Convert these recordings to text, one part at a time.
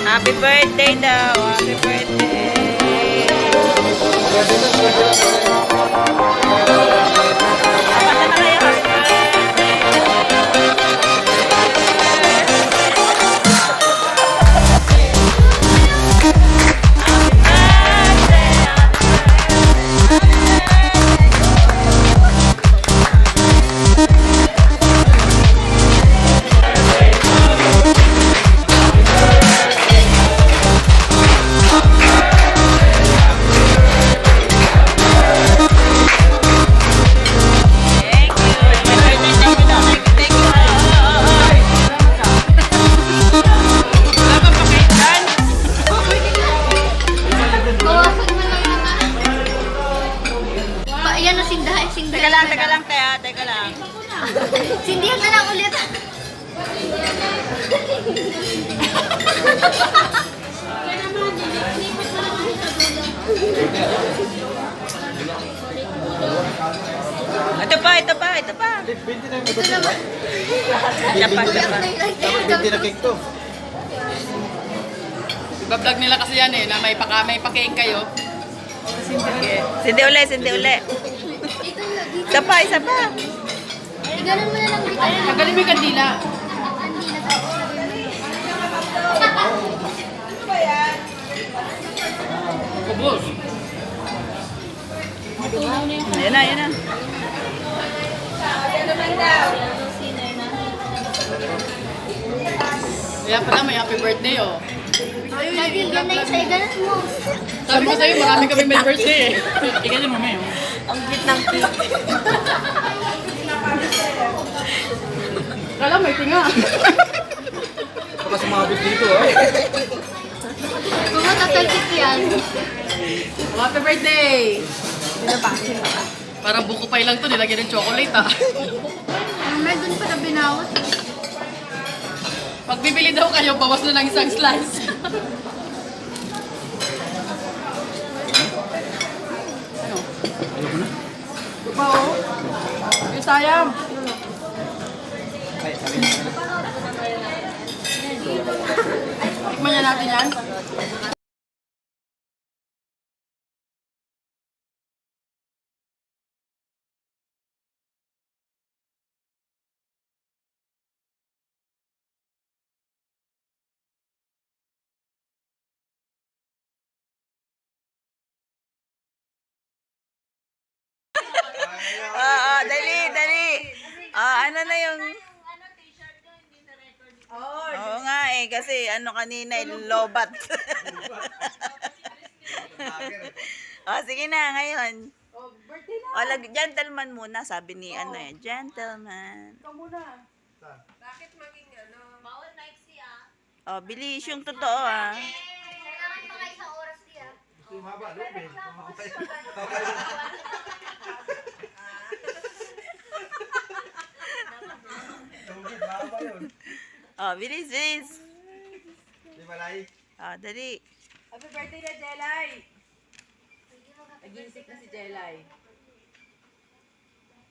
Happy birthday daw. Happy birthday. Kapata na kayo. Happy Teka lang, teka lang. Sindihan na lang ulit. Ito pa. Isa pa. Hindi na cake to. Iba-vlog nila kasi yan eh, na may pakain kayo. Sindi uli. Isa pa. Ganun mo na lang dito. Tanggalin mo yung kandila. Kubos. Yan na. Kaya pala may happy birthday oh. Lagi ganun yung sa'yo. Ganun mo. Sabi ko sa'yo, marami kami may birthday eh. Ikaw mo may oh. Ang cute ng cake. Kala may tinga. Baka sumabot dito ah. Kung matatalkit yan. Happy birthday! Parang buko pie lang to, nilagyan ng chocolate ah. May dun pa na binawas. Pag bibili daw kayo, bawas na lang isang slice. Ito pa oh. Yung sayang. Tikman niya natin yan. Dali. Ano na yung... Oo nga eh, kasi ano kanina, lobat. Sige na, ngayon. Gentleman muna, sabi ni ano eh, gentleman. Ikaw muna. Bilis yung totoo ah. Kailangan pa kayo sa oras niya. Tumaba, lupi. Bilis. Di malay. Dali. Happy birthday na Jelay! Nag-iisip na si Jelay.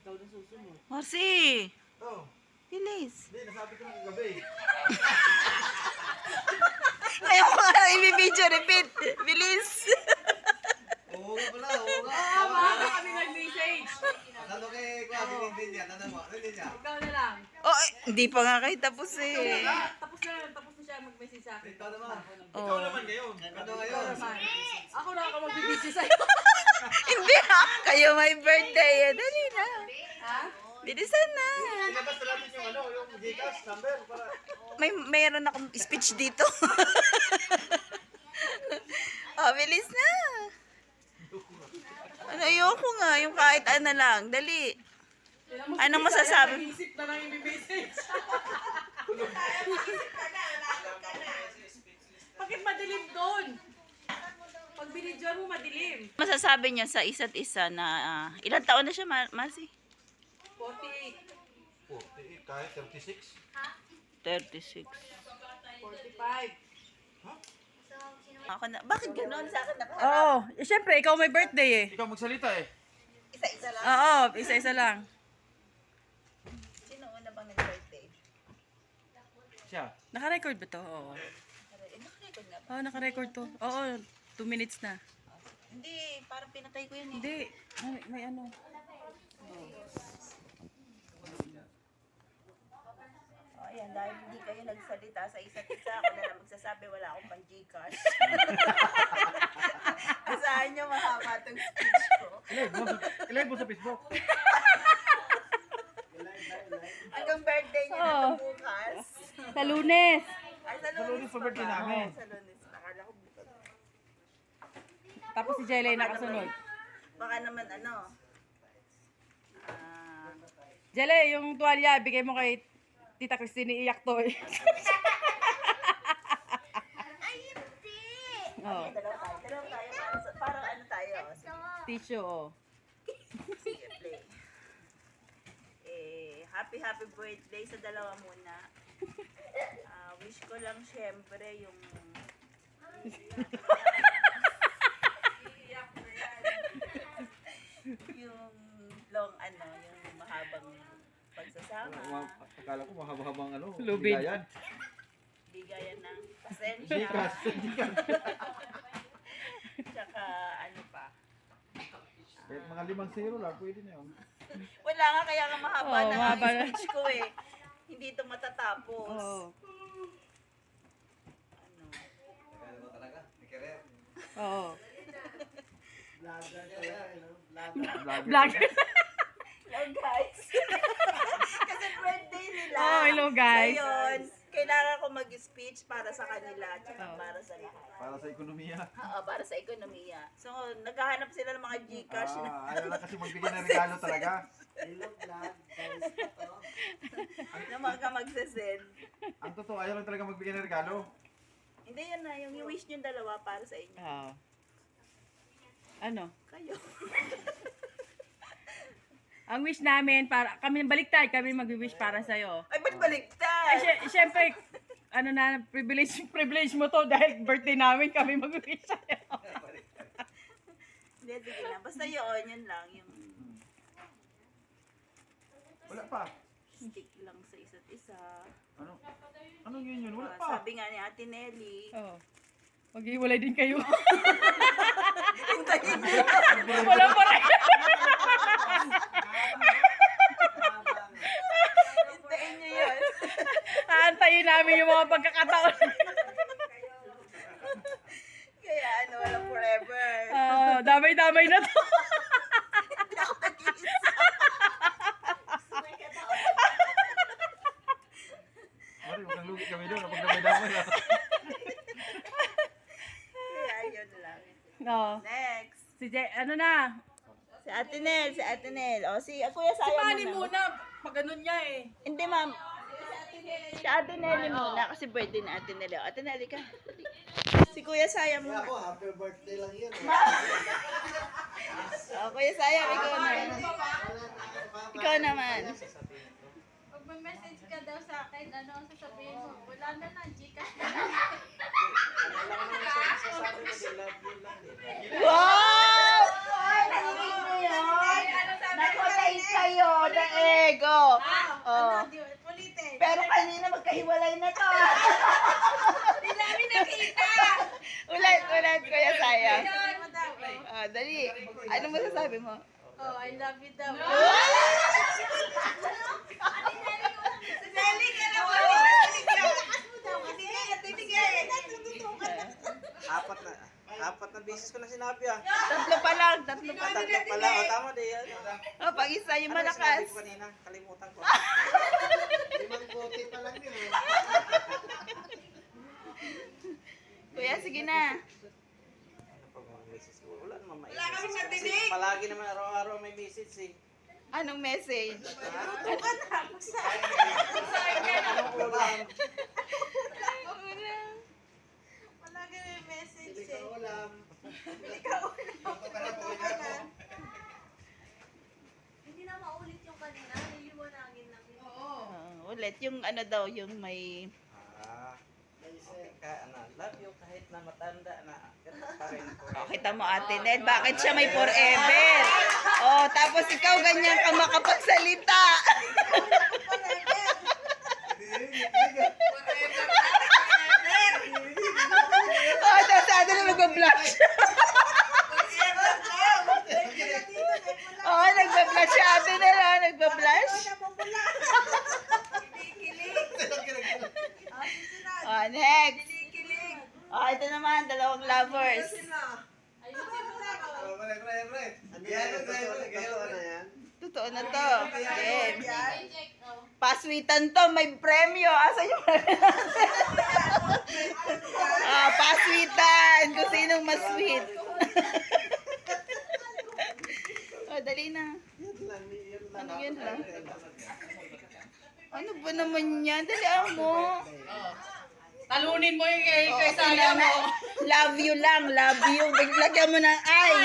Ikaw na susunod. Marcy, Oh, bilis. hindi, nasabi ko ng gabi. Ngayon ko nga i-video, repeat. Bilis. Oo nga pala, oo nga. Baka kami nag-message. Tanong kay Kuya, hindi niya. Tanong mo, hindi niya. Ikaw na lang. Hindi pa nga kayo tapos eh. Tapos na siya mag-message sa akin. Ikaw naman. Oh. ngayon. Ano ngayon? Ako na ako mag-video sa'yo. Hindi ha. Kayo may birthday eh. Dali na. Ha? Bilisan na. Ilabas na natin yung yung Gcash number para... Mayroon akong speech dito. Bilis na. Ayoko nga. Yung kahit ano lang. Dali. Anong masasabi? Nag-iisip na lang yung message. Bakit madilim doon? Pag binidyoan mo, madilim. Masasabi niya sa isa't isa na ilang taon na siya, Marcy? 40, Kahit 36. 36. 45. Ako na. Bakit gano'n sa akin? Oo. Siyempre, ikaw may birthday eh. Ikaw magsalita eh. Isa-isa lang. Oo, isa-isa lang. Sino una bang nag-birthday? Siya. Naka-record ba to? Oo. nakarecord na ba? Oh, naka-record to. Oo, 2 minutes na. Hindi, parang pinatay ko yun eh. Hindi. May ano. Oh, ayan, dahil hindi kayo nagsalita sa isa't isa, ako na lang magsasabi, wala akong pang Gcash. Asahan nyo mahaba itong speech ko. Ilay mo sa Facebook. Hanggang birthday niya na ito bukas. Sa Lunes. Ay, sa Sa Lunes pa birthday pa ba? namin. Sa Lunes. Nakala ko bukas. Tapos si Jelay nakasunod. Baka naman ano. Ah, Jelay, yung tuwalya, bigay mo kay Tita Christine, iiyak to eh. Ay, hindi! Oh, dalawa tayo. Dalawa tayo. Para ano tayo. tissue, oh. Sige, play. Happy birthday sa dalawa muna. Wish ko lang syempre yung yung long yung mahabang pagsasama. Akala ko mahaba-habang ano. Lubid. bigayan. Bigayan ng pasensya. Gcash. Tsaka ano pa. Kahit mga 5-0 lang, pwede na yun. Wala nga kaya nga mahaba Oo, na mahaba ang na. speech ko eh. Hindi ito matatapos. Oo. Ano? Oo. Vlogger. Vlogger. Hello guys. Kasi birthday nila. Oh, hello, guys. So yun, kailangan ko mag-speech para sa kanila at Oh. para sa lahat. Para sa ekonomiya. Oo, para sa ekonomiya. So, naghahanap sila ng mga Gcash na Ayaw lang kasi magbigay ng regalo talaga. na mga magsasend. Ang totoo, ayaw lang talaga magbigay ng regalo. Hindi yan na, yung wish nyo dalawa para sa inyo. Oo. Ano? Kayo. Ang wish namin, para kami baliktad, kami mag-wish para sa'yo. Ay, ba't baliktad? Ay, syempre, ano na, privilege mo to dahil birthday namin, kami mag-wish sa'yo. Hindi, sige lang. Basta yun lang. Yung Wala pa. stick lang sa isa't isa. Ano? Anong yun? Wala Ah, pa. sabi nga ni Ate Nelly, Oo. Mag-iwalay din kayo. hintayin nyo. Wala pa rin. Hintayin nyo yun. Aantayin namin yung mga pagkakataon. Kaya ano, walang forever. Oo, damay-damay na to. Hindi ako nag-iisa. Mari, huwag kang lugi kami doon. Kapag damay-damay lang. Kaya yun lang. Oo. Next. Si ano na? Si Ate Nel. O, si Kuya Saya muna. Pag ganun niya eh. Hindi, ma'am. Si Ate Nelly muna kasi birthday na Ate Nelly. O, Ate Nelly ka. Si Kuya Saya muna. Ako, happy birthday lang yun. O, Kuya Saya, ikaw naman. Ikaw naman. Pag may message ka daw sa akin, ano sasabihin mo? Wala na lang, Gcash na. Wow! Narinig mo yun? Nakulay kayo na ego. Oh. Ulitin. Pero kanina magkahiwalay na to. Hindi namin nakita. Ulit, Kuya Saya. Dali. Ano masasabi mo? Oh, I love you daw. Apat na beses ko na sinabi ah. Tatlo pa lang. Tatlo pala. O, tama din yan. Oh, pag-isa yung Ano sinabi malakas. ko kanina? Kalimutan ko. 5 bote pa lang yun eh. Kuya, sige na. Ano pag mga message ko? Wala naman maiisip. Kasi palagi naman araw-araw may message eh. Anong message? Anong ulam? Palagi may message Hindi ka ulam. Hindi na maulit yung kanina. Niliwanagin lang yun. Ulit, yung ano daw, yung may... Okay ka, love you kahit na matanda na. Ganun pa rin ko. Oh, kita mo Ate Ned, bakit siya may forever? Oh, tapos ikaw ganyan ka makapagsalita. nag-blush. Oo, nagba-blush si ate nila. Nagba-blush. Oh, next. Oh, ito naman, dalawang lovers. Totoo na to. Game. Paswitan to, may premyo. Asan yung premyo? Paswitan. Kung sinong mas sweet. Oh, dali na. Ano yun lang? Ano ba naman yan? Dali mo. Talunin mo yung kay Saya mo. Love you lang, love you. Lagyan mo ng ay.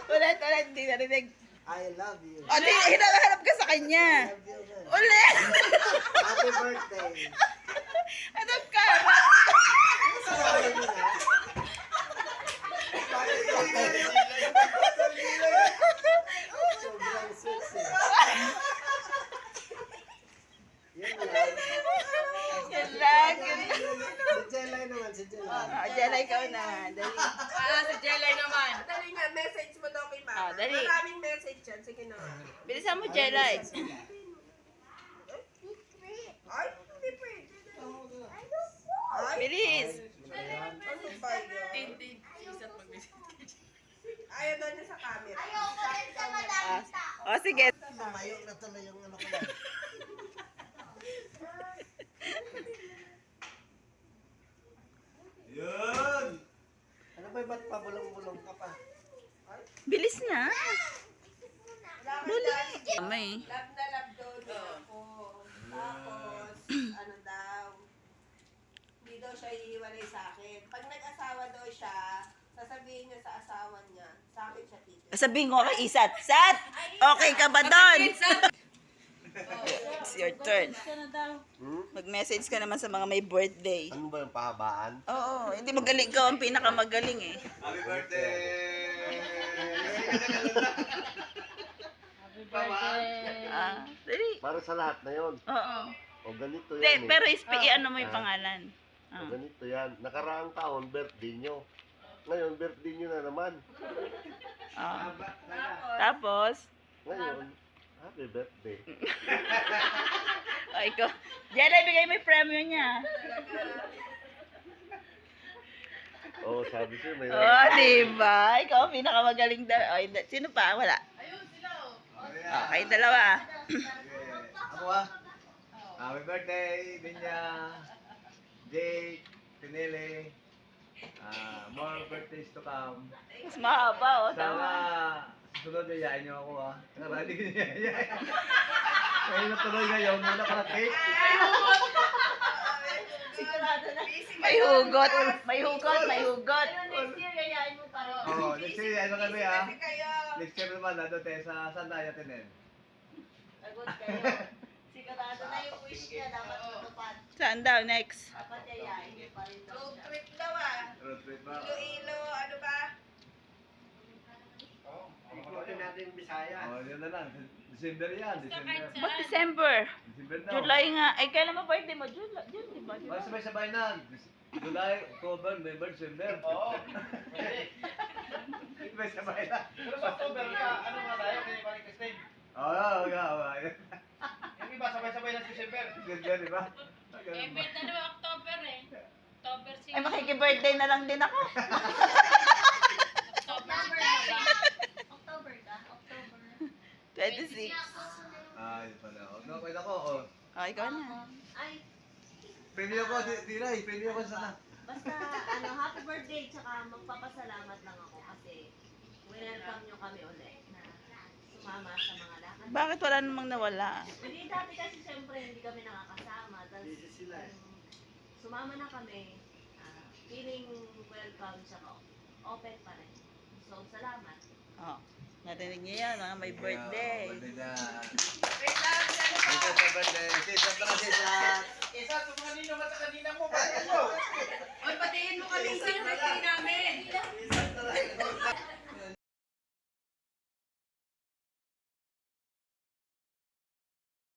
Ulit, hindi narinig. I love you. O, di, hinahanap ka sa kanya. Ulit. Happy birthday. Hanap ka. Sobrang sexy. Yan lang. Yan lang. Si Jelay naman, si Jelay. Jelay, ikaw na. Dali. Si Jelay naman. Dali nga, message mo daw kay Mama. Dali. Maraming message yan. Sige na. Bilisan mo, Jelay. Ay, hindi pwede. Bilis. Ano ba yun? Ayaw daw niya sa camera. O, sige. Mamayok na tuloy yung ano ko lang. Yun! Ano ba ba't pabulong-bulong ka pa? Bilis na. Dali. May. Love na love daw niya ako. Tapos, ano daw, hindi daw siya hihiwalay sa akin. Pag nag-asawa daw siya, sasabihin niya sa asawa niya, sa akin siya tito. Sabihin ko kay Isat. Sat! Okay ka ba doon? It's your turn. Mag-message ka naman sa mga may birthday. Ano ba yung pahabaan? Oo, hindi magaling ka. Ang pinakamagaling eh. Happy birthday! Dali. Para sa lahat na yon. Oo. O ganito Hindi, yan eh. pero ano mo yung pangalan. O ganito yan. Nakaraang taon, birthday nyo. Ngayon, birthday nyo na naman. Tapos, Ngayon, happy birthday. ay ko. Jelay, bigay mo yung premyo niya. Oo, sabi siya, may Diba? Ikaw ang pinakamagaling daw. Ay, sino pa? Wala. Okay, dalawa. Ako Happy birthday, Binya, Jake, Pinili. More birthdays to come. Mas mahaba, oh. Sana Tama. susunod yayain niyo ako Sana hindi ko niya yayain. Ngayon na tuloy ngayon, muna ka na cake. May hugot. May hugot. May hugot. Oo, next year, ano kami Next year naman, nandun tayo sa Saan tayo tinin? Saan daw? Next. Road trip daw Road trip ba? Iloilo, ano ba? Ikutin natin Bisaya. Yun na lang. December yan, December. Ba't December? December na. July nga. Ay, kailan mo birthday mo? July. June, di ba? Sabay-sabay na. July, October, November, December. Oo. Sabay-sabay na. Pero sa October, ano nga tayo kay Marie Christine? Oo, oo. Yung iba, sabay-sabay na sa December. December, di ba? October eh. October Ay, makiki-birthday na lang din ako. October ka? October. 26. Yun pala. Okay na ko. Oh, ikaw na. Pwede ako, Tiray. Pwede ako sana. Basta, happy birthday, tsaka magpapasalamat lang ako kasi welcome nyo kami ulit na sumama sa mga lakad. Bakit wala namang nawala? Hindi dati kasi siyempre hindi kami nakakasama. Tapos, sumama na kami, feeling welcome, tsaka open pa rin. So, salamat. Oh, narinig niyo yan, mga may birthday. Birthday na. Wait lang, Happy birthday. Sisa pa na sisa. Isa, tumanin naman sa kanina mo. Bakit mo? Oy, patiin mo kami sa birthday namin.